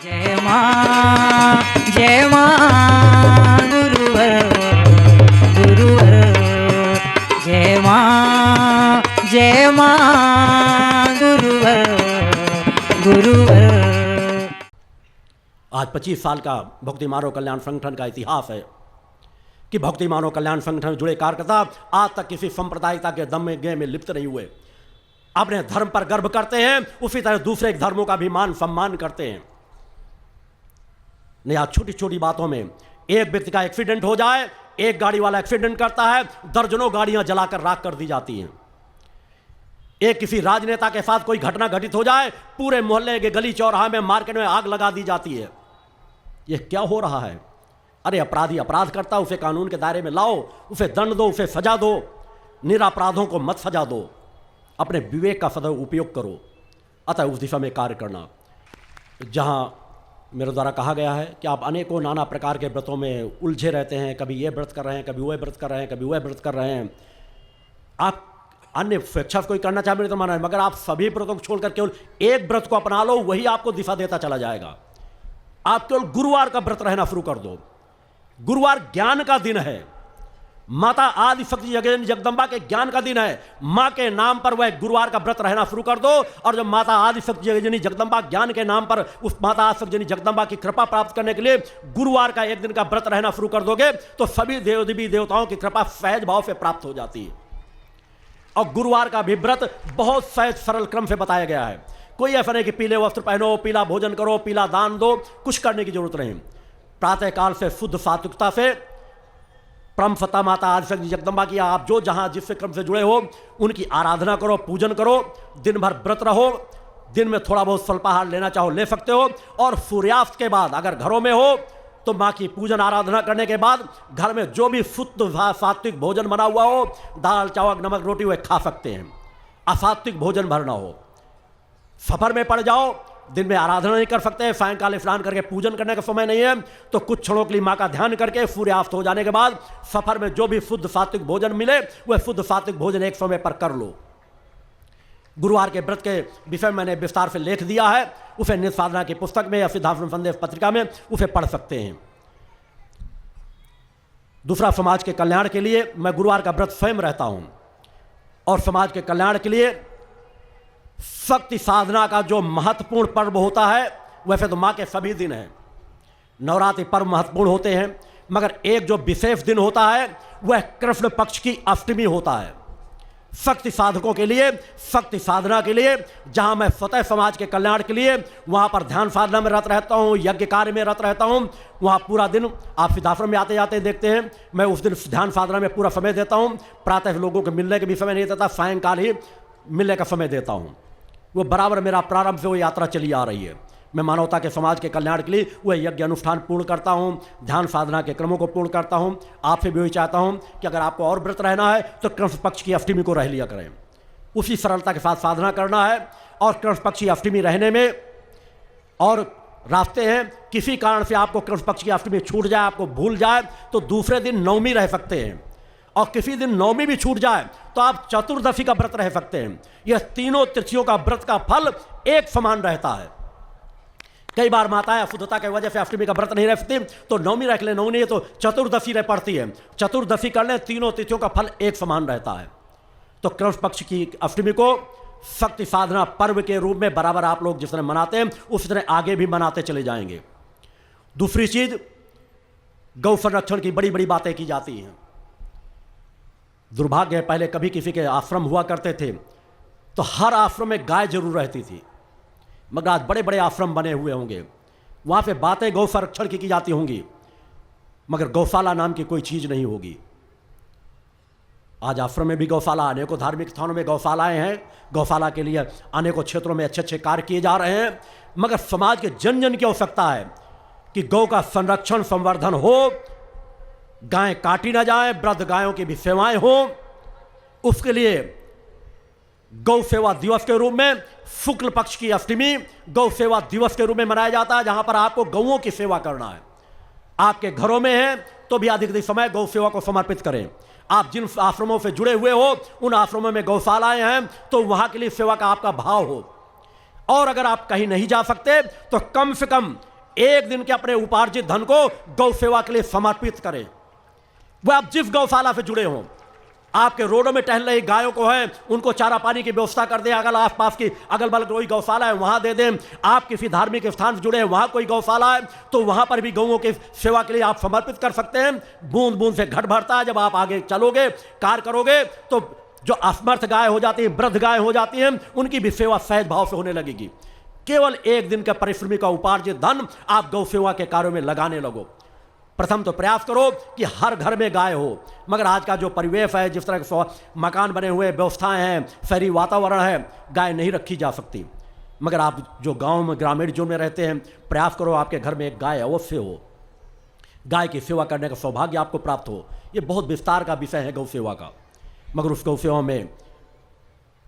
जय मां गुरुवर गुरुवर जय मां गुरुवर गुरुवर। आज 25 साल का भक्ति मानव कल्याण संगठन का इतिहास है कि भक्ति मानव कल्याण संगठन से जुड़े कार्यकर्ता आज तक किसी सांप्रदायिकता के दम में गेम में लिप्त नहीं हुए। अपने धर्म पर गर्व करते हैं, उसी तरह दूसरे धर्मों का भी मान सम्मान करते हैं। नहीं, आज छोटी छोटी बातों में एक व्यक्ति का एक्सीडेंट हो जाए, एक गाड़ी वाला एक्सीडेंट करता है, दर्जनों गाड़ियां जलाकर राख कर दी जाती हैं। एक किसी राजनेता के साथ कोई घटना घटित हो जाए, पूरे मोहल्ले के गली चौराहे में मार्केट में आग लगा दी जाती है। यह क्या हो रहा है? अरे अपराधी अपराध करता, उसे कानून के दायरे में लाओ, उसे दंड दो, उसे सजा दो। निरापराधों को मत सजा दो, अपने विवेक का सदैव उपयोग करो। अतः उस दिशा में कार्य करना। जहां मेरे द्वारा कहा गया है कि आप अनेकों नाना प्रकार के व्रतों में उलझे रहते हैं, कभी ये व्रत कर रहे हैं, कभी वह व्रत कर रहे हैं, कभी वह व्रत कर रहे हैं। आप अन्य स्वेच्छा से कोई करना चाहे मेरे तो माना है, मगर आप सभी व्रतों को छोड़कर केवल एक व्रत को अपना लो, वही आपको दिशा देता चला जाएगा। आप केवल गुरुवार का व्रत रहना शुरू कर दो। गुरुवार ज्ञान का दिन है, माता आदि शक्ति जगदम्बा के ज्ञान का दिन है। मां के नाम पर वह गुरुवार का व्रत रहना शुरू कर दो, और जब माता आदि शक्ति जगदम्बा ज्ञान के नाम पर उस माता आदि शक्ति जगदम्बा की कृपा प्राप्त करने के लिए गुरुवार का एक दिन का व्रत रहना शुरू कर दोगे तो सभी देवी देवताओं की कृपा सहज भाव से प्राप्त हो जाती है। और गुरुवार का भी व्रत बहुत सहज सरल क्रम से बताया गया है। कोई ऐसा नहीं कि पीले वस्त्र पहनो, पीला भोजन करो, पीला दान दो, कुछ करने की जरूरत नहीं। प्रातःकाल से शुद्ध सात्विकता से परम सत्ता माता आदिशक्ति जगदम्बा की आप जो जहां जिस क्रम से जुड़े हो उनकी आराधना करो, पूजन करो, दिन भर व्रत रहो। दिन में थोड़ा बहुत स्वल्पाहार लेना चाहो ले सकते हो, और सूर्यास्त के बाद अगर घरों में हो तो माँ की पूजन आराधना करने के बाद घर में जो भी शुद्ध सात्विक भोजन बना हुआ हो, दाल चावल नमक रोटी, वह खा सकते हैं। असात्विक भोजन भरना हो। सफर में पड़ जाओ, दिन में आराधना नहीं कर सकते, सायंकाल स्नान करके पूजन करने का समय नहीं है, तो कुछ क्षणों के लिए माँ का ध्यान करके सूर्यास्त हो जाने के बाद सफर में जो भी शुद्ध सात्विक भोजन मिले वह शुद्ध सात्विक भोजन एक समय पर कर लो। गुरुवार के व्रत के विषय में मैंने विस्तार से लेख दिया है, उसे नित्य साधना की पुस्तक में या सिद्धाश्रम संदेश पत्रिका में उसे पढ़ सकते हैं। दूसरा, समाज के कल्याण के लिए मैं गुरुवार का व्रत स्वयं रहता हूं, और समाज के कल्याण के लिए शक्ति साधना का जो महत्वपूर्ण पर्व होता है, वैसे तो माँ के सभी दिन हैं, नवरात्रि पर्व महत्वपूर्ण होते हैं, मगर एक जो विशेष दिन होता है वह कृष्ण पक्ष की अष्टमी होता है। शक्ति साधकों के लिए, शक्ति साधना के लिए, जहां मैं स्वतः समाज के कल्याण के लिए वहां पर ध्यान साधना में रत रहता हूं, यज्ञ कार्य में रत रहता हूं। वहां पूरा दिन आप सिद्धाश्रम में आते जाते देखते हैं, मैं उस दिन ध्यान साधना में पूरा समय देता हूं। प्रातः लोगों को मिलने के भी समय नहीं देता, सायंकाल ही मिलने का समय देता हूं। वो बराबर मेरा प्रारंभ से वो यात्रा चली आ रही है। मैं मानवता के समाज के कल्याण के लिए वह यज्ञ अनुष्ठान पूर्ण करता हूँ, ध्यान साधना के क्रमों को पूर्ण करता हूँ। आपसे भी वही चाहता हूँ कि अगर आपको और व्रत रहना है तो कृष्ण पक्ष की अष्टमी को रह लिया करें। उसी सरलता के साथ साधना करना है, और कृष्ण पक्ष की अष्टमी रहने में और रास्ते हैं। किसी कारण से आपको कृष्ण पक्ष की अष्टमी छूट जाए, आपको भूल जाए, तो दूसरे दिन नवमी रह सकते हैं, और किसी दिन नवमी भी छूट जाए तो आप चतुर्दशी का व्रत रह सकते हैं। यह तीनों तिथियों का व्रत का फल एक समान रहता है। कई बार माताएं अशुद्धता की वजह से अष्टमी का व्रत नहीं रह सकती, तो नवमी रख ले, नवमी तो चतुर्दशी रह पड़ती है, चतुर्दशी कर ले, तीनों तिथियों का फल एक समान रहता है। तो कृष्ण पक्ष की अष्टमी को शक्ति साधना पर्व के रूप में बराबर आप लोग जिस तरह मनाते हैं उस तरह आगे भी मनाते चले जाएंगे। दूसरी चीज, गौ संरक्षण की बड़ी बड़ी बातें की जाती हैं। दुर्भाग्य है, पहले कभी किसी के आश्रम हुआ करते थे तो हर आश्रम में गाय जरूर रहती थी, मगर आज बड़े बड़े आश्रम बने हुए होंगे, वहाँ पे बातें गौ संरक्षण की जाती होंगी, मगर गौशाला नाम की कोई चीज़ नहीं होगी। आज आश्रम में भी गौशाला, अनेकों धार्मिक स्थानों में गौशालाएं हैं, गौशाला के लिए अनेकों क्षेत्रों में अच्छे अच्छे कार्य किए जा रहे हैं, मगर समाज के जन जन की आवश्यकता है कि गौ का संरक्षण संवर्धन हो, गायें काटी ना जाए, वृद्ध गायों की भी सेवाएं हो। उसके लिए गौ सेवा दिवस के रूप में शुक्ल पक्ष की अष्टमी गौ सेवा दिवस के रूप में मनाया जाता है, जहां पर आपको गौओं की सेवा करना है। आपके घरों में है तो भी अधिक समय गौ सेवा को समर्पित करें। आप जिन आश्रमों से जुड़े हुए हो उन आश्रमों में गौशालाएं हैं तो वहां के लिए सेवा का आपका भाव हो। और अगर आप कहीं नहीं जा सकते तो कम से कम एक दिन के अपने उपार्जित धन को गौ सेवा के लिए समर्पित करें। वह आप जिस गौशाला से जुड़े हों, आपके रोडों में टहल रही गायों को है उनको चारा पानी की व्यवस्था कर दें। अगर आसपास की अगल बगल कोई गौशाला है वहां दे दें। आप किसी धार्मिक स्थान से जुड़े हैं, वहां कोई गौशाला है तो वहां पर भी गौओं की सेवा के लिए आप समर्पित कर सकते हैं। बूंद बूंद से घट भरता है। जब आप आगे चलोगे, कार्य करोगे, तो जो असमर्थ गाय हो जाती है, वृद्ध गाय हो जाती हैं, उनकी भी सेवा सहज भाव से होने लगेगी। केवल एक दिन का परिश्रमी का उपार्जित धन आप गौ सेवा के कार्यों में लगाने लगो। प्रथम तो प्रयास करो कि हर घर में गाय हो। मगर आज का जो परिवेश है, जिस तरह के मकान बने हुए, व्यवस्थाएं हैं, शहरी वातावरण है, गाय नहीं रखी जा सकती। मगर आप जो गांव में, ग्रामीण जोन में रहते हैं, प्रयास करो आपके घर में एक गाय अवश्य हो। गाय की सेवा करने का सौभाग्य आपको प्राप्त हो। ये बहुत विस्तार का विषय है गौ सेवा का, मगर उस गौ सेवा में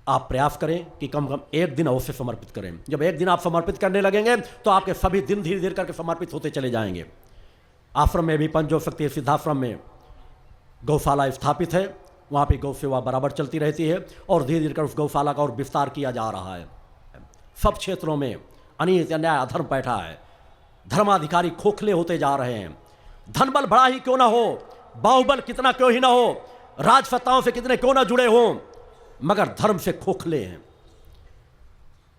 आप प्रयास करें कि कम से कम एक दिन अवश्य समर्पित करें। जब एक दिन आप समर्पित करने लगेंगे तो आपके सभी दिन धीरे धीरे करके समर्पित होते चले जाएंगे। आश्रम में भी पंचयोग शक्ति सिद्धाश्रम में गौशाला स्थापित है, वहाँ पे गौ सेवा बराबर चलती रहती है और धीरे धीरे कर उस गौशाला का और विस्तार किया जा रहा है। सब क्षेत्रों में अनित अन्याय अधर्म बैठा है। धर्माधिकारी खोखले होते जा रहे हैं। धन बल बड़ा ही क्यों ना हो, बाहुबल कितना क्यों ही ना हो, राजसत्ताओं से कितने क्यों ना जुड़े हों, मगर धर्म से खोखले हैं।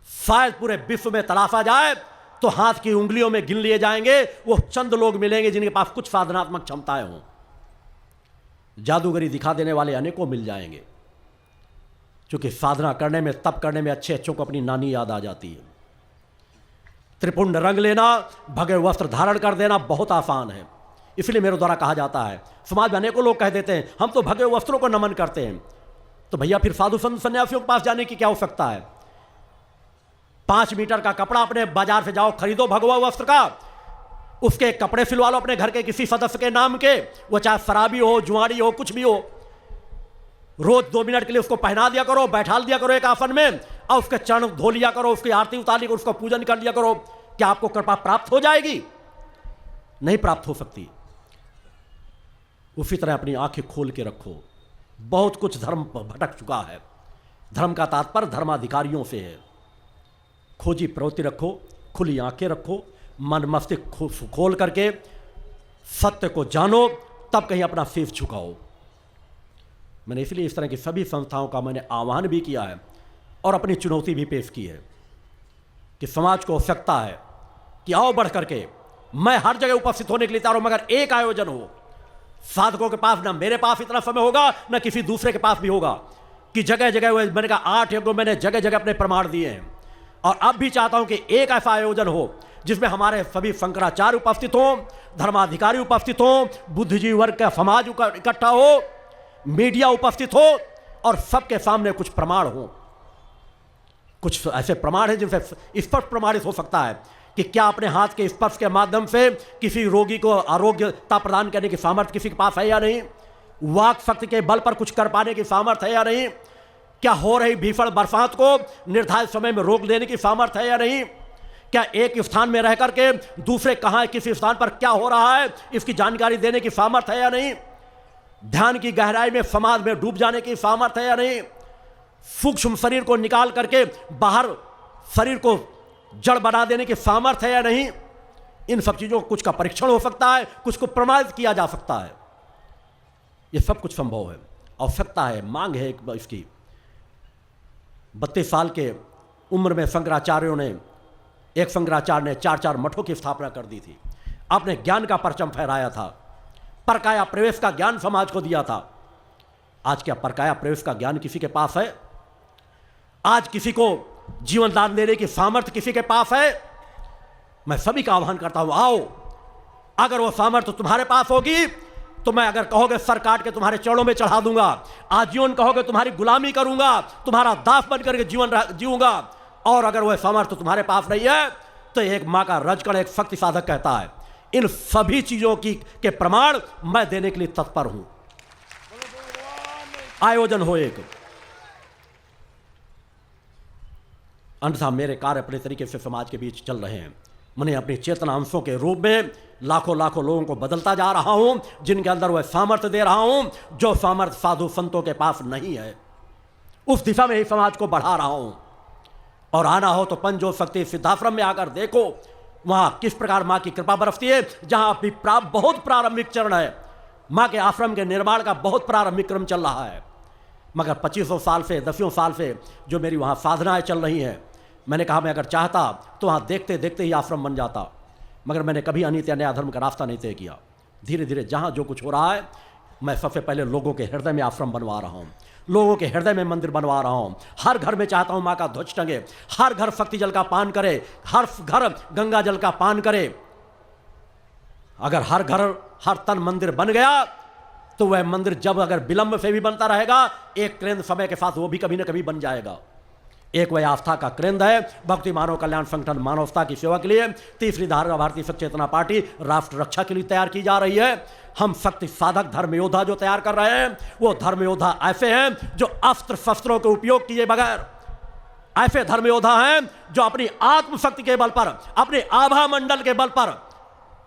शायद पूरे विश्व में तलाशा जाए तो हाथ की उंगलियों में गिन लिए जाएंगे वो चंद लोग मिलेंगे जिनके पास कुछ साधनात्मक क्षमताएं हों। जादूगरी दिखा देने वाले अनेकों मिल जाएंगे, क्योंकि साधना करने में, तप करने में अच्छे अच्छों को अपनी नानी याद आ जाती है। त्रिपुंड रंग लेना, भगवे वस्त्र धारण कर देना बहुत आसान है। इसलिए मेरे द्वारा कहा जाता है, समाज में अनेकों लोग कह देते हैं हम तो भगवे वस्त्रों को नमन करते हैं। तो भैया फिर साधु संत सन्यासियों के पास जाने की क्या आवश्यकता है? 5 मीटर का कपड़ा अपने बाजार से जाओ, खरीदो भगवा वस्त्र का, उसके कपड़े सिलवा लो अपने घर के किसी सदस्य के नाम के, वो चाहे शराबी हो, जुआरी हो, कुछ भी हो। रोज 2 मिनट के लिए उसको पहना दिया करो, बैठा दिया करो एक आसन में, और उसके चरण धो लिया करो, उसकी आरती उतार लिया करो, उसका पूजन कर लिया करो। क्या आपको कृपा प्राप्त हो जाएगी? नहीं प्राप्त हो सकती। उसी तरह अपनी आंखें खोल के रखो। बहुत कुछ धर्म भटक चुका है। धर्म का तात्पर्य धर्माधिकारियों से है। खोजी प्रवृत्ति रखो, खुली आंखें रखो, मन मस्तिष्क खोल करके सत्य को जानो, तब कहीं अपना शीश झुकाओ। मैंने इसलिए इस तरह की सभी संस्थाओं का मैंने आह्वान भी किया है और अपनी चुनौती भी पेश की है कि समाज को आवश्यकता है कि आओ बढ़ करके, मैं हर जगह उपस्थित होने के लिए तैयार हूं, मगर एक आयोजन हो। साधकों के पास, ना मेरे पास इतना समय होगा, ना किसी दूसरे के पास भी होगा कि जगह जगह, मैंने कहा 8 यज्ञों मैंने जगह जगह अपने प्रमाण दिए हैं। और अब भी चाहता हूं कि एक ऐसा आयोजन हो जिसमें हमारे सभी शंकराचार्य उपस्थित हों, धर्माधिकारी उपस्थित हों, बुद्धिजीवी वर्ग का समाज इकट्ठा हो, मीडिया उपस्थित हो और सबके सामने कुछ प्रमाण हो। कुछ ऐसे प्रमाण हैं जिनसे स्पष्ट प्रमाणित हो सकता है कि क्या अपने हाथ के स्पर्श के माध्यम से किसी रोगी को आरोग्यता प्रदान करने की सामर्थ्य किसी के पास है या नहीं, वाक शक्ति के बल पर कुछ कर पाने की सामर्थ्य है या नहीं, क्या हो रही भीषण बरसात को निर्धारित समय में रोक देने की सामर्थ्य है या नहीं, क्या एक स्थान में रह करके दूसरे कहां किसी स्थान पर क्या हो रहा है इसकी जानकारी देने की सामर्थ्य है या नहीं, ध्यान की गहराई में समाज में डूब जाने की सामर्थ्य है या नहीं, सूक्ष्म शरीर को निकाल करके बाहर शरीर को जड़ बना देने की सामर्थ्य है या नहीं। इन सब चीजों को कुछ का परीक्षण हो सकता है, कुछ को प्रमाणित किया जा सकता है। यह सब कुछ संभव है, आवश्यकता है, मांग है इसकी। 32 साल के उम्र में शंकराचार्यों ने, एक शंकराचार्य ने 4 मठों की स्थापना कर दी थी। आपने ज्ञान का परचम फहराया था, परकाया प्रवेश का ज्ञान समाज को दिया था। आज क्या परकाया प्रवेश का ज्ञान किसी के पास है? आज किसी को जीवन दान देने की सामर्थ्य किसी के पास है? मैं सभी का आह्वान करता हूं, आओ। अगर वो सामर्थ्य तुम्हारे पास होगी तो मैं, अगर कहोगे सर काट के तुम्हारे चरणों में चढ़ा दूंगा, आजीवन कहोगे तुम्हारी गुलामी करूंगा, तुम्हारा दास बनकर के जीवन जीऊंगा। और अगर वह सामर्थ्य तुम्हारे पास नहीं है तो एक मां का रजकण, एक शक्ति साधक कहता है, इन सभी चीजों के प्रमाण मैं देने के लिए तत्पर हूं। आयोजन हो एक, अन्यथा मेरे कार्य अपने तरीके से समाज के बीच चल रहे हैं। मैंने अपनी चेतना अंशों के रूप में लाखों लाखों लोगों को बदलता जा रहा हूं, जिनके अंदर वह सामर्थ्य दे रहा हूं जो सामर्थ्य साधु संतों के पास नहीं है। उस दिशा में ही समाज को बढ़ा रहा हूं। और आना हो तो पंचयोग शक्ति सिद्धाश्रम में आकर देखो, वहां किस प्रकार मां की कृपा बरसती है, जहां अभी बहुत प्रारंभिक चरण है, मां के आश्रम के निर्माण का बहुत प्रारंभिक क्रम चल रहा है। मगर 2500 साल से 10 साल से जो मेरी वहां साधनाएं चल रही हैं, मैंने कहा मैं अगर चाहता तो वहां देखते देखते ही आश्रम बन जाता, मगर मैंने कभी अनित्य अन्याय धर्म का रास्ता नहीं तय किया। धीरे धीरे जहां जो कुछ हो रहा है, मैं सबसे पहले लोगों के हृदय में आश्रम बनवा रहा हूं, लोगों के हृदय में मंदिर बनवा रहा हूं। हर घर में चाहता हूं मां का ध्वज टंगे, हर घर शक्ति जल का पान करे, हर घर गंगा जल का पान करे। अगर हर घर हर तन मंदिर बन गया तो वह मंदिर जब अगर विलंब से भी बनता रहेगा, एक केंद्र समय के साथ वो भी कभी ना कभी बन जाएगा। एक वह आस्था का केंद्र है भक्ति मानव कल्याण संगठन, मानवता की सेवा के लिए। तीसरी धारा भारतीय सचेतना पार्टी राष्ट्र रक्षा के लिए तैयार की जा रही है। हम शक्ति साधक धर्म योद्धा जो तैयार कर रहे हैं, वो धर्म योद्धा ऐसे हैं जो अस्त्र शस्त्रों के उपयोग किए बगैर, ऐसे धर्म योद्धा हैं जो अपनी आत्मशक्ति के बल पर, अपने आभा मंडल के बल पर,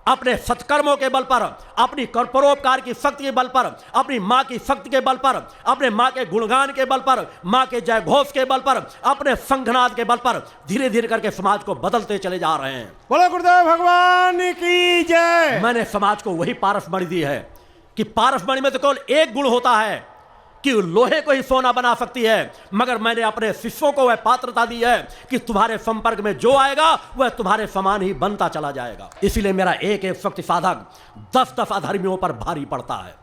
अपने सत्कर्मों के बल पर, अपनी परोपकार की शक्ति के बल पर, अपनी मां की शक्ति के बल पर, अपने मां के गुणगान के बल पर, मां के जय घोष के बल पर, अपने संघनाद के बल पर धीरे धीरे करके समाज को बदलते चले जा रहे हैं। बोलो गुरुदेव भगवान की जय। मैंने समाज को वही पारसमणि दी है कि पारसमणि में तो केवल एक गुण होता है कि लोहे को ही सोना बना सकती है, मगर मैंने अपने शिष्यों को वह पात्रता दी है कि तुम्हारे संपर्क में जो आएगा वह तुम्हारे समान ही बनता चला जाएगा। इसीलिए मेरा एक एक शक्ति साधक 10-10 अधर्मियों पर भारी पड़ता है।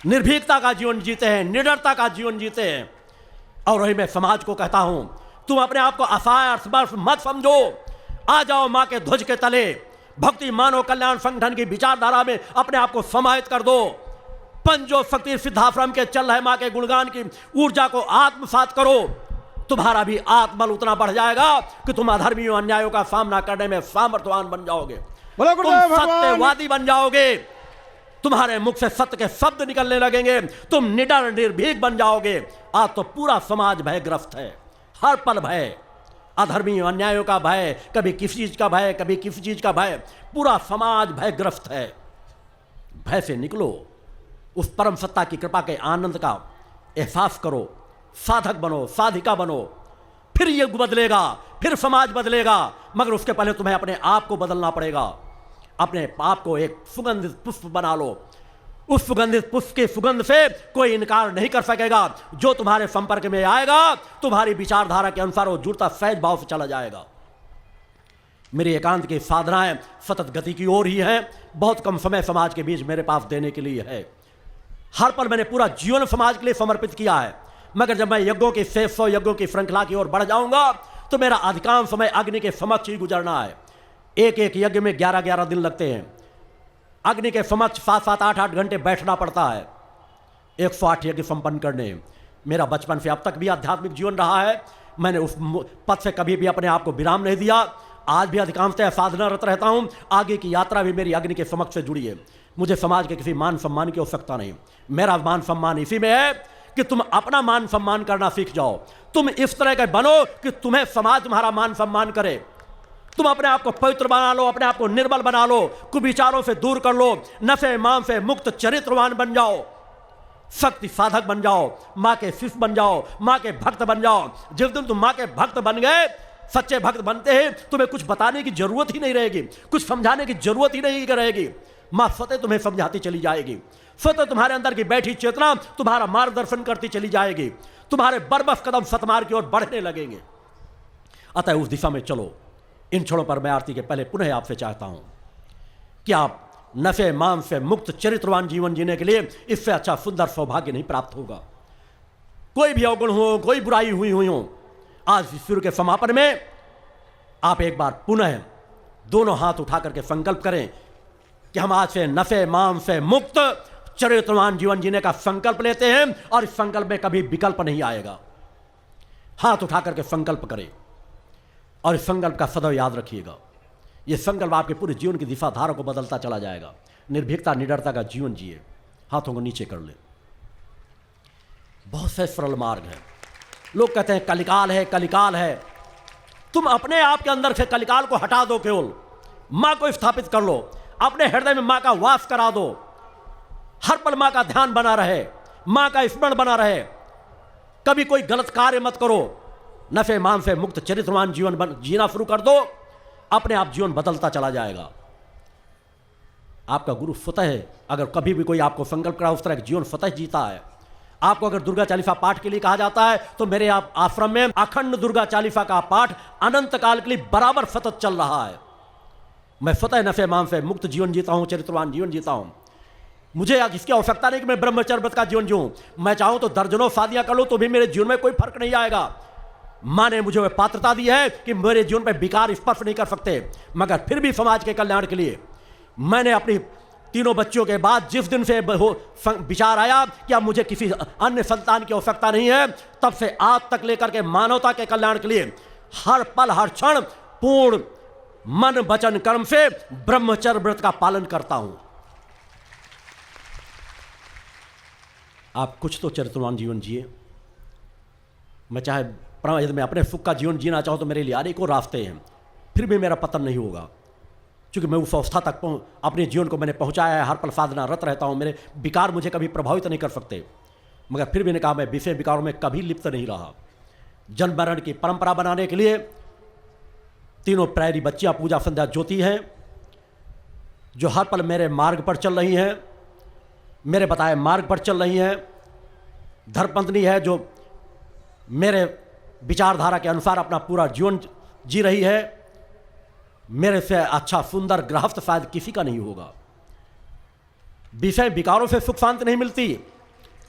निर्भीकता का जीवन जीते हैं, निडरता का जीवन जीते हैं। और वही मैं समाज को कहता हूं, तुम अपने आप को असहाय असमर्थ मत समझो, आ जाओ मां के ध्वज के तले, भक्ति मानव कल्याण संगठन की विचारधारा में अपने आप को समाहित कर दो। पंचो शक्ति सिद्धाश्रम के चल रहे मां के गुणगान की ऊर्जा को आत्मसात करो, तुम्हारा भी आत्मबल उतना बढ़ जाएगा कि तुम अधर्मियों अन्यायों का सामना करने में सामर्थ्यवान बन जाओगे, तुम सत्यवादी बन जाओगे, तुम्हारे मुख से सत्य के शब्द निकलने लगेंगे, तुम निडर निर्भीक बन जाओगे। आज तो पूरा समाज भयग्रस्त है, हर पल भय, अधर्मियों अन्यायों का भय, कभी किसी चीज का भय, कभी किसी चीज का भय, पूरा समाज भयग्रस्त है। भय से निकलो, उस परम सत्ता की कृपा के आनंद का एहसास करो, साधक बनो, साधिका बनो, फिर युग बदलेगा, फिर समाज बदलेगा। मगर उसके पहले तुम्हें अपने आप को बदलना पड़ेगा। अपने आप को एक सुगंधित पुष्प बना लो, उस सुगंधित पुष्प की सुगंध से कोई इनकार नहीं कर सकेगा। जो तुम्हारे संपर्क में आएगा, तुम्हारी विचारधारा के अनुसार वो जुड़ता सहज भाव से चला जाएगा। मेरी एकांत की साधनाएं सतत गति की ओर ही है। बहुत कम समय समाज के बीच मेरे पास देने के लिए है। हर पल मैंने पूरा जीवन समाज के लिए समर्पित किया है, मगर जब मैं यज्ञों की 600 यज्ञों की श्रृंखला की ओर बढ़ जाऊंगा तो मेरा अधिकांश समय अग्नि के समक्ष ही गुजरना है। एक एक यज्ञ में 11-11 दिन लगते हैं। अग्नि के समक्ष 7-7, 8-8 घंटे बैठना पड़ता है 108 यज्ञ संपन्न करने। मेरा बचपन से अब तक भी आध्यात्मिक जीवन रहा है। मैंने उस पथ से कभी भी अपने आप को विराम नहीं दिया। आज भी अधिकांशतः साधनारत रहता हूं। आगे की यात्रा भी मेरी अग्नि के समक्ष से जुड़ी है। मुझे समाज के किसी मान सम्मान की आवश्यकता नहीं। मेरा मान सम्मान इसी में है कि तुम अपना मान सम्मान करना सीख जाओ। तुम इस तरह के बनो कि तुम्हें समाज तुम्हारा मान सम्मान करे। तुम अपने आप को पवित्र बना लो, अपने आप को निर्मल बना लो, कुविचारों से दूर कर लो, नशे मान से मुक्त चरित्रवान बन जाओ, शक्ति साधक बन जाओ, माँ के शिष्य बन जाओ, माँ के भक्त बन जाओ। जिस दिन तुम माँ के भक्त बन गए, सच्चे भक्त बनते हैं, तुम्हें कुछ बताने की जरूरत ही नहीं रहेगी, कुछ समझाने की जरूरत ही नहीं रहेगी। माँ स्वतः तुम्हें समझाती चली जाएगी। स्वतः तुम्हारे अंदर की बैठी चेतना तुम्हारा मार्गदर्शन करती चली जाएगी। तुम्हारे बरबस कदम सतमार्ग की ओर बढ़ने लगेंगे। अतः उस दिशा में चलो। इन क्षणों पर मैं आरती के पहले पुनः आपसे चाहता हूं कि आप नशे मान से मुक्त चरित्रवान जीवन जीने के लिए इससे अच्छा सुंदर सौभाग्य नहीं प्राप्त होगा। कोई भी अवगुण हो, कोई बुराई हुई हो, आज शुरू के समापन में आप एक बार पुनः दोनों हाथ उठा करके संकल्प करें कि हम आज से नशे मान से मुक्त चरित्रवान जीवन जीने का संकल्प लेते हैं और इस संकल्प में कभी विकल्प नहीं आएगा। हाथ उठा करके संकल्प करें और इस संकल्प का सदैव याद रखिएगा। यह संकल्प आपके पूरे जीवन की दिशा धारा को बदलता चला जाएगा। निर्भीकता निडरता का जीवन जिए। हाथों को नीचे कर ले। बहुत से सरल मार्ग है। लोग कहते हैं कलिकाल है, कलिकाल है। तुम अपने आप के अंदर से कलिकाल को हटा दो, केवल मां को स्थापित कर लो। अपने हृदय में मां का वास करा दो। हर पल मां का ध्यान बना रहे, मां का स्मरण बना रहे। कभी कोई गलत कार्य मत करो। नशे मान से मुक्त चरित्रवान जीवन जीना शुरू कर दो। अपने आप जीवन बदलता चला जाएगा। आपका गुरु फतेह, अगर कभी भी कोई आपको संकल्प करा उस तरह जीवन फतेह जीता है। आपको अगर दुर्गा चालीसा पाठ के लिए कहा जाता है तो मेरे आश्रम में अखंड दुर्गा चालीसा का पाठ अनंत काल के लिए बराबर सतत चल रहा है। मैं फतेह नफे मान से मुक्त जीवन जीता हूं, चरित्रवान जीवन जीता हूं। मुझे इसकी आवश्यकता नहीं कि मैं ब्रह्मचर्य व्रत का जीवन जीऊं। मैं चाहूं तो दर्जनों शादियां कर लूं तो भी मेरे जीवन में कोई फर्क नहीं आएगा। मां ने मुझे पात्रता दी है कि मेरे जीवन में विकार स्पर्श नहीं कर सकते, मगर फिर भी समाज के कल्याण के लिए मैंने अपनी तीनों बच्चों के बाद जिस दिन से विचार आया कि अब मुझे किसी अन्य संतान की आवश्यकता नहीं है, तब से आज तक लेकर के मानवता के कल्याण के लिए हर पल हर क्षण पूर्ण मन वचन कर्म से ब्रह्मचर्य व्रत का पालन करता हूं। आप कुछ तो चरित्रवान जीवन जिए। मैं चाहे यदि मैं अपने सुख का जीवन जीना चाहूं तो मेरे लिए अनेकों रास्ते हैं, फिर भी मेरा पतन नहीं होगा, क्योंकि मैं उस अवस्था तक अपने जीवन को मैंने पहुंचाया है। हर पल साधना रत रहता हूं, मेरे विकार मुझे कभी प्रभावित नहीं कर सकते। मगर फिर भी ने कहा मैं विषय विकारों में कभी लिप्त नहीं रहा। जन्म मरण की परंपरा बनाने के लिए तीनों प्यारी बच्चियां पूजा संध्या ज्योति हैं, जो हर पल मेरे मार्ग पर चल रही हैं, मेरे बताए मार्ग पर चल रही हैं। धर्मपत्नी है जो मेरे विचारधारा के अनुसार अपना पूरा जीवन जी रही है। मेरे से अच्छा सुंदर गृहस्थ शायद किसी का नहीं होगा। विषय विकारों से सुख शांति नहीं मिलती,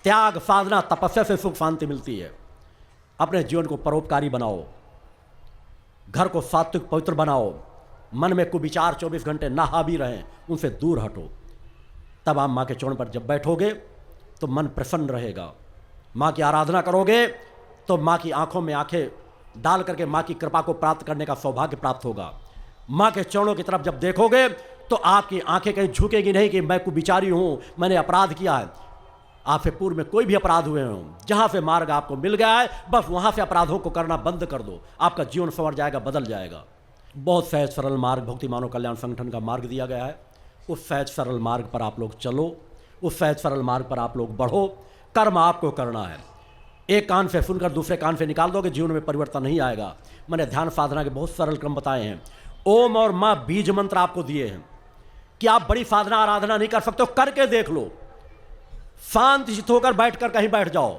त्याग साधना तपस्या से सुख शांति मिलती है। अपने जीवन को परोपकारी बनाओ, घर को सात्विक पवित्र बनाओ, मन में कुविचार 24 घंटे ना हावी रहें, उनसे दूर हटो। तब आप माँ के चरण पर जब बैठोगे तो मन प्रसन्न रहेगा। माँ की आराधना करोगे तो माँ की आंखों में आंखें डाल करके माँ की कृपा को प्राप्त करने का सौभाग्य प्राप्त होगा। माँ के चरणों की तरफ जब देखोगे तो आपकी आंखें कहीं झुकेगी नहीं कि मैं कुविचारी हूँ, मैंने अपराध किया है। आपसे पूर्व में कोई भी अपराध हुए हों, जहाँ से मार्ग आपको मिल गया है बस वहाँ से अपराधों को करना बंद कर दो, आपका जीवन संवर जाएगा, बदल जाएगा। बहुत सहज सरल मार्ग भक्ति मानव कल्याण संगठन का मार्ग दिया गया है। उस सहज सरल मार्ग पर आप लोग चलो, उस सहज सरल मार्ग पर आप लोग बढ़ो। कर्म आपको करना है। एक कान से सुनकर दूसरे कान से निकाल दोगे, जीवन में परिवर्तन नहीं आएगा। मैंने ध्यान साधना के बहुत सरल क्रम बताए हैं। ओम और माँ बीज मंत्र आपको दिए हैं कि आप बड़ी साधना आराधना नहीं कर सकते हो, करके देख लो। शांत चित्त होकर बैठकर कहीं बैठ जाओ।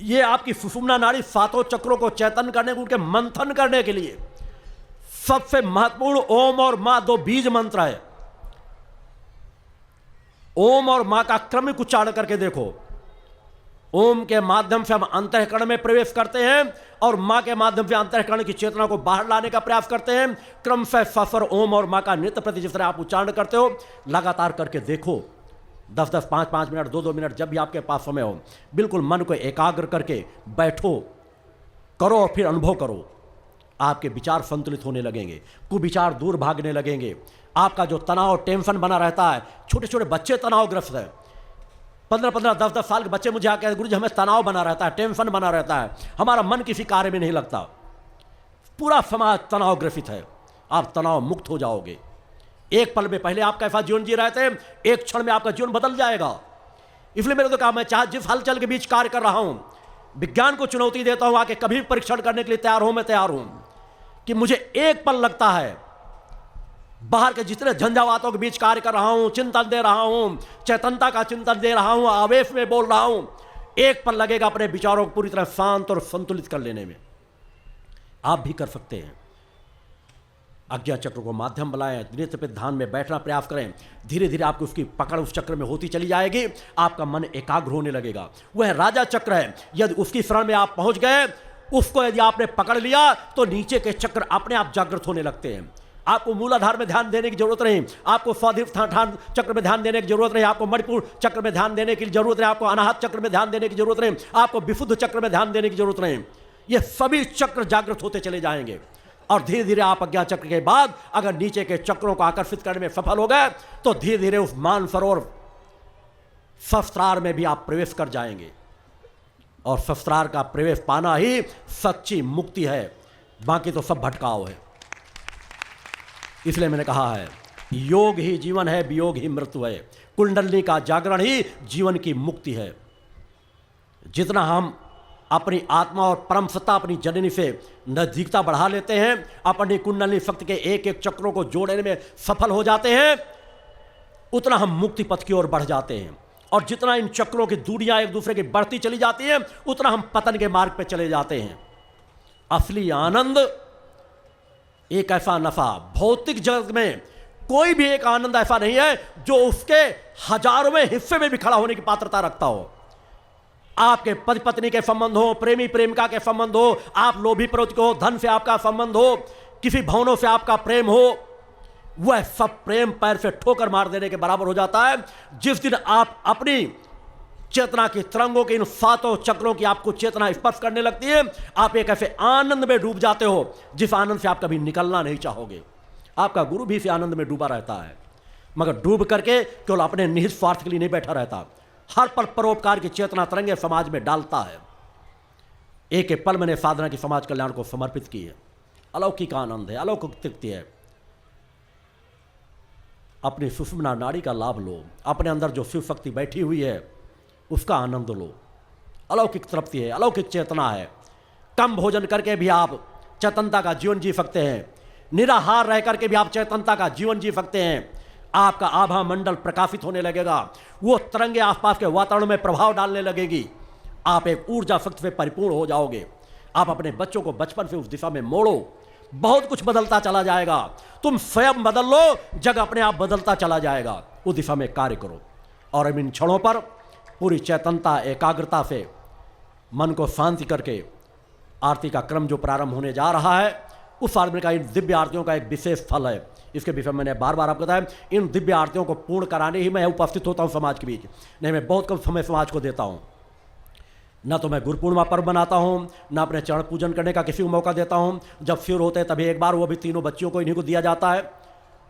ये आपकी सुषुम्ना नाड़ी सातों चक्रों को चैतन्य करने, उनके मंथन करने के लिए सबसे महत्वपूर्ण ओम और माँ 2 बीज मंत्र है। ओम और माँ का क्रमिक उच्चारण करके देखो। ओम के माध्यम से हम अंतःकरण में प्रवेश करते हैं और माँ के माध्यम से अंतःकरण की चेतना को बाहर लाने का प्रयास करते हैं। क्रम से सफर ओम और माँ का नित्य प्रति जिस तरह आप उच्चारण करते हो, लगातार करके देखो। 10-10, 5-5 मिनट, 2-2 मिनट, जब भी आपके पास समय हो, बिल्कुल मन को एकाग्र करके बैठो, करो और फिर अनुभव करो। आपके विचार संतुलित होने लगेंगे, कुविचार दूर भागने लगेंगे। आपका जो तनाव टेंशन बना रहता है, छोटे छोटे बच्चे तनावग्रस्त हैं, 15-15, 10-10 साल के बच्चे मुझे आके गुरु जी हमें तनाव बना रहता है, टेंशन बना रहता है, हमारा मन किसी कार्य में नहीं लगता। पूरा समाज तनावग्रसित है। आप तनाव मुक्त हो जाओगे। एक पल में पहले आप कैसा जीवन जी रहे थे, एक क्षण में आपका जीवन बदल जाएगा। इसलिए मेरे तो कहा मैं चाहे जिस हलचल के बीच कार्य कर रहा हूं, विज्ञान को चुनौती देता हूं, आके कभी परीक्षण करने के लिए तैयार हूं। मैं तैयार हूं कि मुझे एक पल लगता है बाहर के जितने झंझावातों के बीच कार्य कर रहा हूं, चिंतन दे रहा हूं, चेतनता का चिंतन दे रहा हूं, आवेश में बोल रहा हूं, एक पल लगेगा अपने विचारों को पूरी तरह शांत और संतुलित कर लेने में। आप भी कर सकते हैं। आज्ञा चक्र को माध्यम बनाएं, नेत्र पे ध्यान में बैठना प्रयास करें। धीरे धीरे आपकी उसकी पकड़ उस चक्र में होती चली जाएगी, आपका मन एकाग्र होने लगेगा। वह राजा चक्र है, यदि उसकी शरण में आप पहुंच गए, उसको यदि आपने पकड़ लिया तो नीचे के चक्र अपने आप जागृत होने लगते हैं। आपको मूलाधार में ध्यान देने की जरूरत नहीं, आपको स्वाधिष्ठान चक्र में ध्यान देने की जरूरत नहीं, आपको मणिपुर चक्र में ध्यान देने की जरूरत नहीं, आपको अनाहत चक्र में ध्यान देने की जरूरत नहीं, आपको विशुद्ध चक्र में ध्यान देने की जरूरत नहीं। ये सभी चक्र जागृत होते चले जाएंगे और धीरे धीरे आप अज्ञा चक्र के बाद अगर नीचे के चक्रों को आकर्षित करने में सफल हो गए तो धीरे धीरे उस मानसरोवर शस्त्रार में भी आप प्रवेश कर जाएंगे। और शस्त्रार का प्रवेश पाना ही सच्ची मुक्ति है, बाकी तो सब भटकाव है। इसलिए मैंने कहा है योग ही जीवन है, वियोग ही मृत्यु है। कुंडली का जागरण ही जीवन की मुक्ति है। जितना हम अपनी आत्मा और परम सत्ता अपनी जननी से नजदीकता बढ़ा लेते हैं, अपनी कुंडली शक्ति के एक एक चक्रों को जोड़ने में सफल हो जाते हैं, उतना हम मुक्ति पथ की ओर बढ़ जाते हैं। और जितना इन चक्रों की दूरियां एक दूसरे की बढ़ती चली जाती हैं, उतना हम पतन के मार्ग पर चले जाते हैं। असली आनंद एक ऐसा नफा, भौतिक जगत में कोई भी एक आनंद ऐसा नहीं है जो उसके हजारों हिस्से में भी खड़ा होने की पात्रता रखता हो। आपके पति पत्नी के संबंध हो, प्रेमी प्रेमिका के संबंध हो, आप लोभी प्रवृत्ति हो, धन से आपका संबंध हो, किसी भवनों से आपका प्रेम हो, वह सब प्रेम पैर से ठोकर मार देने के बराबर हो जाता है जिस दिन आप अपनी चेतना की तरंगों के इन 7 चक्रों की आपको चेतना स्पर्श करने लगती है। आप एक ऐसे आनंद में डूब जाते हो जिस आनंद से आप कभी निकलना नहीं चाहोगे। आपका गुरु भी इसी आनंद में डूबा रहता है, मगर डूब करके केवल अपने निहित स्वार्थ के लिए नहीं बैठा रहता, हर पल परोपकार की चेतना तरंगे समाज में डालता है। एक एक पल मैंने साधना की समाज कल्याण को समर्पित की है। अलौकिक आनंद है, अलौकिक तृप्ति है। अपनी सुषुम्ना नाड़ी का लाभ लो, अपने अंदर जो शिव शक्ति बैठी हुई है उसका आनंद लो। अलौकिक तृप्ति है, अलौकिक चेतना है। कम भोजन करके भी आप चेतनता का जीवन जी सकते हैं, निराहार रह करके भी आप चेतनता का जीवन जी सकते हैं। आपका आभा मंडल प्रकाशित होने लगेगा, वो तरंगे आसपास के वातावरण में प्रभाव डालने लगेगी, आप एक ऊर्जा शक्ति से परिपूर्ण हो जाओगे। आप अपने बच्चों को बचपन से उस दिशा में मोड़ो, बहुत कुछ बदलता चला जाएगा। तुम स्वयं बदल लो, जग अपने आप बदलता चला जाएगा। उस दिशा में कार्य करो और इन क्षणों पर पूरी चेतनता एकाग्रता से मन को शांति करके आरती का क्रम जो प्रारंभ होने जा रहा है, उस आरती का इन दिव्य आरतियों का एक विशेष फल है। इसके विषय में मैंने बार बार आपको बताया, इन दिव्य आरतियों को पूर्ण कराने ही मैं उपस्थित होता हूँ समाज के बीच। नहीं, मैं बहुत कम समय समाज को देता हूँ। न तो मैं गुरु पूर्णिमा पर्व बनाता हूँ, न अपने चरण पूजन करने का किसी को मौका देता हूँ। जब शिविर होते हैं तभी एक बार, वो भी तीनों बच्चियों को इन्हीं को दिया जाता है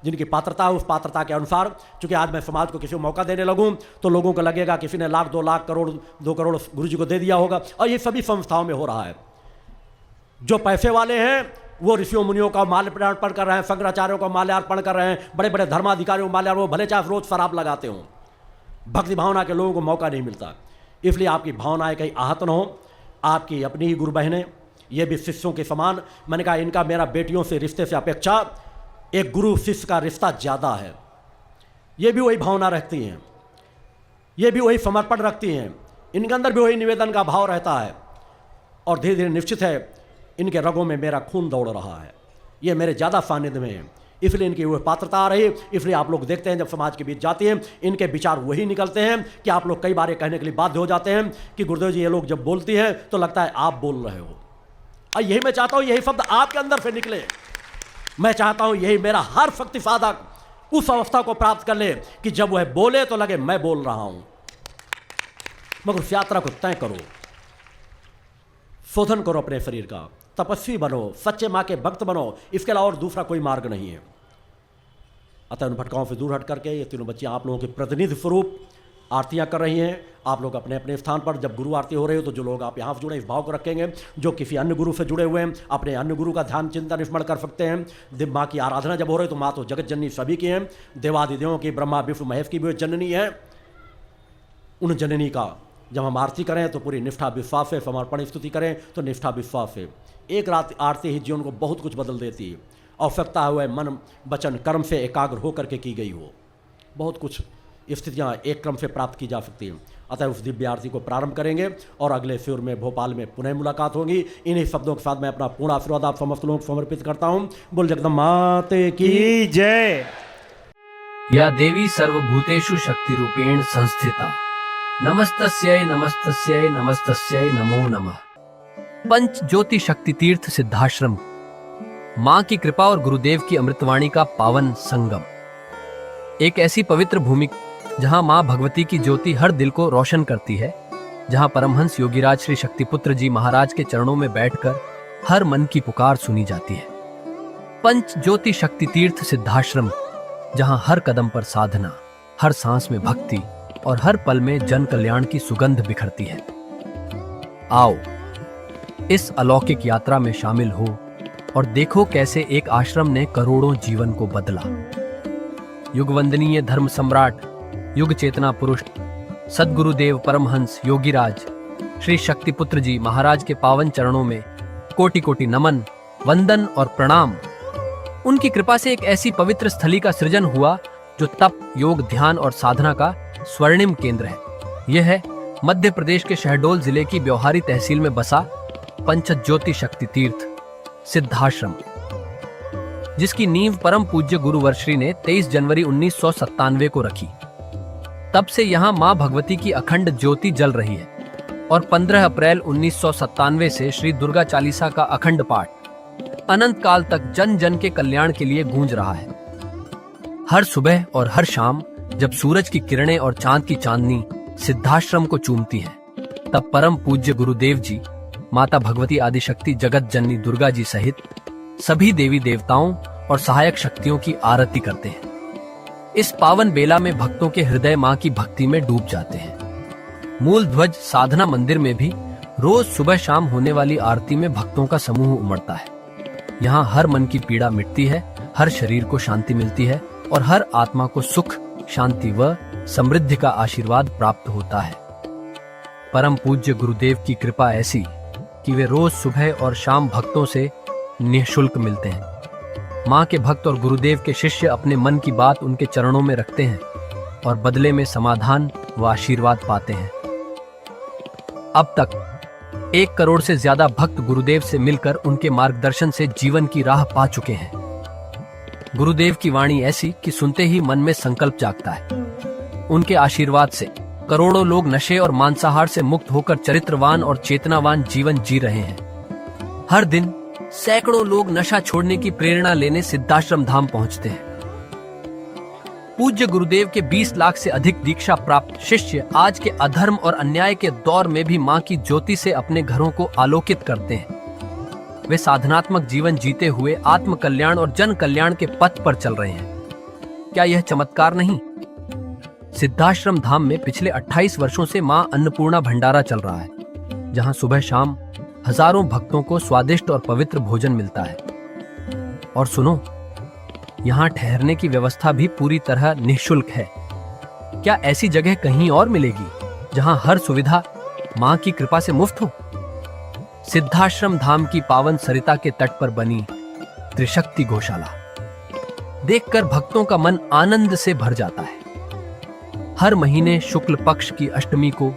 जिनकी पात्रता है। उस पात्रता के अनुसार, चूंकि आज मैं समाज को किसी को मौका देने लगूं तो लोगों को लगेगा किसी ने लाख 2 लाख करोड़ 2 करोड़ गुरु जी को दे दिया होगा। और ये सभी संस्थाओं में हो रहा है। जो पैसे वाले हैं वो ऋषियों मुनियों का माल्यार्पण कर रहे हैं, शंकराचार्यों का माल्यार्पण कर रहे हैं, बड़े बड़े धर्माधिकारियों को माल्यार्पण, वो भले चाहे रोज शराब लगाते हों। भक्ति भावना के लोगों को मौका नहीं मिलता। इसलिए आपकी भावनाएं कहीं आहत न हो। आपकी अपनी ही गुरु बहनें, ये भी शिष्यों के समान। मैंने कहा इनका मेरा बेटियों से रिश्ते से अपेक्षा एक गुरु शिष्य का रिश्ता ज़्यादा है। ये भी वही भावना रखती हैं, ये भी वही समर्पण रखती हैं, इनके अंदर भी वही निवेदन का भाव रहता है। और धीरे धीरे निश्चित है इनके रगों में मेरा खून दौड़ रहा है, ये मेरे ज़्यादा सानिध्य में है, इसलिए इनकी वह पात्रता आ रही है। इसलिए आप लोग देखते हैं जब समाज के बीच जाती हैं, इनके विचार वही निकलते हैं कि आप लोग कई बार कहने के लिए बाध्य हो जाते हैं कि गुरुदेव जी ये लोग जब बोलती हैं तो लगता है आप बोल रहे हो। और यही मैं चाहता हूँ, यही शब्द आपके अंदर से निकले। मैं चाहता हूँ यही मेरा हर शक्ति साधक उस अवस्था को प्राप्त कर ले कि जब वह बोले तो लगे मैं बोल रहा हूँ। मगर उस यात्रा को तय करो, शोधन करो अपने शरीर का, तपस्वी बनो, सच्चे माँ के भक्त बनो। इसके अलावा और दूसरा कोई मार्ग नहीं है। अतः उन भटकाओं से दूर हट करके ये तीनों बच्चियाँ आप लोगों के प्रतिनिधि स्वरूप आरतियाँ कर रही हैं। आप लोग अपने अपने स्थान पर जब गुरु आरती हो रही हो तो जो लोग आप यहाँ से जुड़े इस भाव को रखेंगे, जो किसी अन्य गुरु से जुड़े हुए हैं अपने अन्य गुरु का ध्यान चिंतन स्मरण कर सकते हैं। दिव्य माँ की आराधना जब हो रही तो माँ तो जगत जननी सभी की हैं, देवादिदेवों की, ब्रह्मा विष्णु महेश की भी जननी है। उन जननी का जब हम आरती करें तो पूरी निष्ठा विश्वास से, समर्पण स्तुति करें तो निष्ठा विश्वास से। एक रात आरती ही जीवन को बहुत कुछ बदल देती है। आवश्यकता हुआ मन वचन कर्म से एकाग्र होकर के की गई हो, बहुत कुछ स्थितियाँ एक क्रम से प्राप्त की जा सकती हैं। अतः उस दिव्य आरती को प्रारंभ करेंगे और अगले शिविर में भोपाल में पुनः मुलाकात होगी। इन्हीं शब्दों के साथ मैं अपना पूर्ण आशीर्वाद आप समस्त लोगों को समर्पित करता हूँ। बोल जगदम्बा माते की जय। या देवी सर्वभूतेषु शक्तिरूपेण संस्थिता, नमस्तस्यै नमस्तस्यै नमस्तस्यै नमो नमः। पंच ज्योति शक्ति तीर्थ सिद्धाश्रम, माँ की कृपा और गुरुदेव की अमृतवाणी का पावन संगम। एक ऐसी पवित्र भूमि जहाँ माँ भगवती की ज्योति हर दिल को रोशन करती है, जहाँ परमहंस योगीराज श्री शक्तिपुत्र जी महाराज के चरणों में बैठकर हर मन की पुकार सुनी जाती है। पंच ज्योति शक्ति तीर्थ सिद्धाश्रम, जहाँ हर कदम पर साधना, हर सांस में भक्ति और हर पल में जन कल्याण की सुगंध बिखरती है। आओ इस अलौकिक यात्रा में शामिल हो और देखो कैसे एक आश्रम ने करोड़ों जीवन को बदला। युगवंदनीय धर्म सम्राट, युग चेतना पुरुष सद्गुरुदेव परमहंस योगीराज श्री शक्तिपुत्र जी महाराज के पावन चरणों में कोटि कोटि नमन, वंदन और प्रणाम। उनकी कृपा से एक ऐसी पवित्र स्थली का सृजन हुआ जो तप, योग, ध्यान और साधना का स्वर्णिम केंद्र है। यह है मध्य प्रदेश के शहडोल जिले की ब्योहारी तहसील में बसा पंचज्योति शक्ति तीर्थ सिद्धाश्रम, जिसकी नींव परम पूज्य गुरु वर्श्री ने 23 जनवरी 1997 को रखी। तब से यहाँ मां भगवती की अखंड ज्योति जल रही है और 15 अप्रैल 1997 से श्री दुर्गा चालीसा का अखंड पाठ अनंत काल तक जन जन के कल्याण के लिए गूंज रहा है। हर सुबह और हर शाम जब सूरज की किरणें और चांद की चांदनी सिद्धाश्रम को चूमती है, तब परम पूज्य गुरुदेव जी माता भगवती आदिशक्ति जगत जननी दुर्गा जी सहित सभी देवी देवताओं और सहायक शक्तियों की आरती करते हैं। इस पावन बेला में भक्तों के हृदय मां की भक्ति में डूब जाते हैं। मूल ध्वज साधना मंदिर में भी रोज सुबह शाम होने वाली आरती में भक्तों का समूह उमड़ता है। यहाँ हर मन की पीड़ा मिटती है, हर शरीर को शांति मिलती है और हर आत्मा को सुख, शांति व समृद्धि का आशीर्वाद प्राप्त होता है। परम पूज्य गुरुदेव की कृपा ऐसी कि वे रोज सुबह और शाम भक्तों से निःशुल्क मिलते हैं। मां के भक्त और गुरुदेव के शिष्य अपने मन की बात उनके चरणों में रखते हैं और बदले में समाधान व आशीर्वाद पाते हैं। अब तक 1 करोड़ से ज्यादा भक्त गुरुदेव से मिलकर उनके मार्गदर्शन से जीवन की राह पा चुके हैं। गुरुदेव की वाणी ऐसी कि सुनते ही मन में संकल्प जागता है। उनके आशीर्वाद से करोड़ों लोग नशे और मांसाहार से मुक्त होकर चरित्रवान और चेतनावान जीवन जी रहे हैं। हर दिन सैकड़ों लोग नशा छोड़ने की प्रेरणा लेने सिद्धाश्रम धाम पहुंचते हैं। पूज्य गुरुदेव के 20 लाख से अधिक दीक्षा प्राप्त शिष्य आज के अधर्म और अन्याय के दौर में भी मां की ज्योति से अपने घरों को आलोकित करते हैं। वे साधनात्मक जीवन जीते हुए आत्म कल्याण और जन कल्याण के पथ पर चल रहे हैं। क्या यह चमत्कार नहीं? सिद्धाश्रम धाम में पिछले 28 वर्षों से मां अन्नपूर्णा भंडारा चल रहा है, जहां सुबह शाम हजारों भक्तों को स्वादिष्ट और पवित्र भोजन मिलता है। और सुनो, यहाँ ठहरने की व्यवस्था भी पूरी तरह निःशुल्क है। क्या ऐसी जगह कहीं और मिलेगी जहां हर सुविधा मां की कृपा से मुफ्त हो? सिद्धाश्रम धाम की पावन सरिता के तट पर बनी त्रिशक्ति गौशाला देखकर भक्तों का मन आनंद से भर जाता है। हर महीने शुक्ल पक्ष की अष्टमी को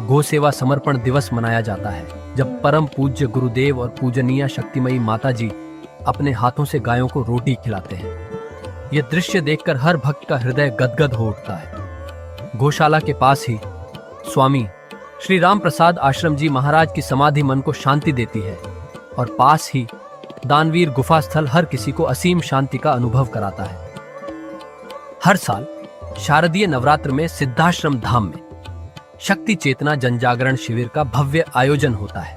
गौ सेवा समर्पण दिवस मनाया जाता है, जब परम पूज्य गुरुदेव और पूजनीय शक्तिमयी माता जी अपने हाथों से गायों को रोटी खिलाते हैं। यह दृश्य देखकर हर भक्त का हृदय गदगद हो उठता है। गौशाला के पास ही स्वामी श्री राम प्रसाद आश्रम जी महाराज की समाधि मन को शांति देती है और पास ही दानवीर गुफा स्थल हर किसी को असीम शांति का अनुभव कराता है। हर साल शारदीय नवरात्र में सिद्धाश्रम धाम में शक्ति चेतना जनजागरण शिविर का भव्य आयोजन होता है।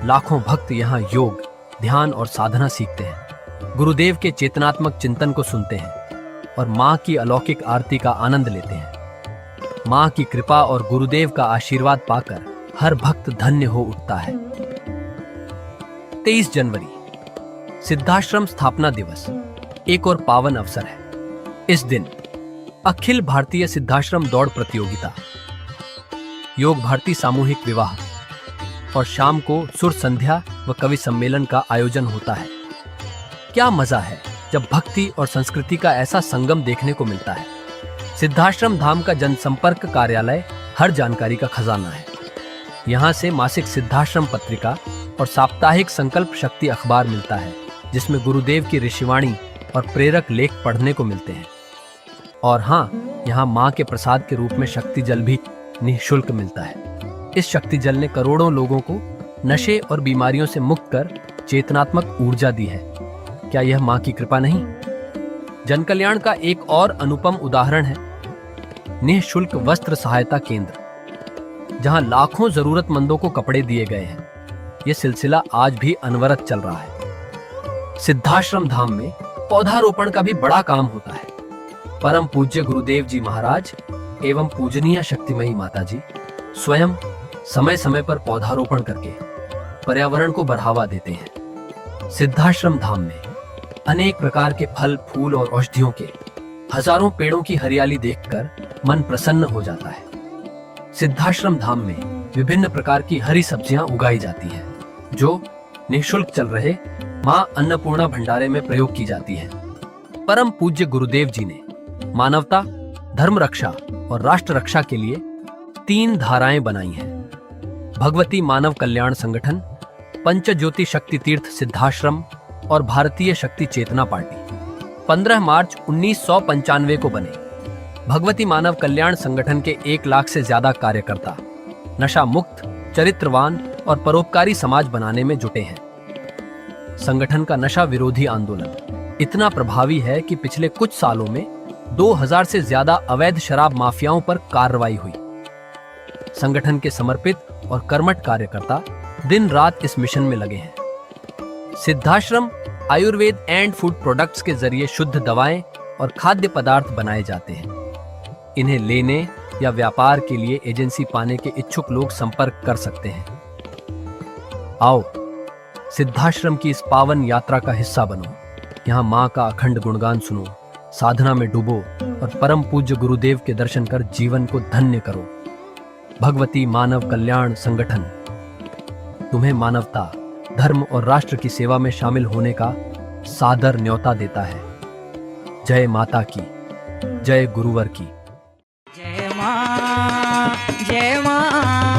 लाखों भक्त यहाँ योग, ध्यान और साधना सीखते हैं, गुरुदेव के चेतनात्मक चिंतन को सुनते हैं और मां की अलौकिक आरती का आनंद लेते हैं। मां की कृपा और गुरुदेव का आशीर्वाद पाकर हर भक्त धन्य हो उठता है। 23 जनवरी सिद्धाश्रम स्थापना दिवस एक और पावन अवसर है। इस दिन अखिल भारतीय सिद्धाश्रम दौड़ प्रतियोगिता, योग भारती सामूहिक विवाह और शाम को सुर संध्या व कवि सम्मेलन का आयोजन होता है। क्या मजा है जब भक्ति और संस्कृति का ऐसा संगम देखने को मिलता है। सिद्धाश्रम धाम का जनसंपर्क कार्यालय हर जानकारी का खजाना है। यहाँ से मासिक सिद्धाश्रम पत्रिका और साप्ताहिक संकल्प शक्ति अखबार मिलता है, जिसमें गुरुदेव की ऋषिवाणी और प्रेरक लेख पढ़ने को मिलते हैं। और हाँ, यहाँ माँ के प्रसाद के रूप में शक्ति जल भी निःशुल्क मिलता है। इस शक्ति जल ने करोड़ों लोगों को नशे और बीमारियों से मुक्त कर चेतनात्मक ऊर्जा दी है। क्या यह माँ की कृपा नहीं? जन कल्याण का एक और अनुपम उदाहरण है निःशुल्क वस्त्र सहायता केंद्र, जहां लाखों जरूरतमंदों को कपड़े दिए गए हैं। यह सिलसिला आज भी अनवरत चल रहा है। सिद्धाश्रम धाम में पौधारोपण का भी बड़ा काम होता है। परम पूज्य गुरुदेव जी महाराज एवं पूजनीय शक्तिमयी माता जी स्वयं समय समय पर पौधारोपण करके पर्यावरण को बढ़ावा देते हैं। सिद्धाश्रम धाम में अनेक प्रकार के फल, फूल और औषधियों के हजारों पेड़ों की हरियाली देखकर मन प्रसन्न हो जाता है। सिद्धाश्रम धाम में विभिन्न प्रकार की हरी सब्जियां उगाई जाती हैं, जो निःशुल्क चल रहे मां अन्नपूर्णा भंडारे में प्रयोग की जाती है। परम पूज्य गुरुदेव जी ने मानवता, धर्म रक्षा और राष्ट्र रक्षा के लिए 3 धाराएं बनाई हैं। भगवती मानव कल्याण संगठन, पंचज्योति शक्ति तीर्थ सिद्धाश्रम और भारतीय शक्ति चेतना पार्टी 15 मार्च 1995 को बने। भगवती मानव कल्याण संगठन के 1 लाख से ज्यादा कार्यकर्ता नशा मुक्त, चरित्रवान और परोपकारी समाज बनाने में जुटे हैं। संगठन का नशा विरोधी आंदोलन इतना प्रभावी है कि पिछले कुछ सालों में 2000 से ज्यादा अवैध शराब माफियाओं पर कार्रवाई हुई। संगठन के समर्पित और कर्मठ कार्यकर्ता दिन रात इस मिशन में लगे हैं। Siddhashram Ayurveda and food products के जरिए शुद्ध दवाएं और खाद्य पदार्थ बनाए जाते हैं। इन्हें लेने या व्यापार के लिए एजेंसी पाने के इच्छुक लोग संपर्क कर सकते हैं। आओ सिद्धाश्रम की इस पावन यात्रा का हिस्सा बनो। यहाँ माँ का अखंड गुणगान सुनो, साधना में डूबो और परम पूज्य गुरुदेव के दर्शन कर जीवन को धन्य करो। भगवती मानव कल्याण संगठन तुम्हें मानवता, धर्म और राष्ट्र की सेवा में शामिल होने का सादर न्योता देता है। जय माता की, जय गुरुवर की। जय मां, जय मां।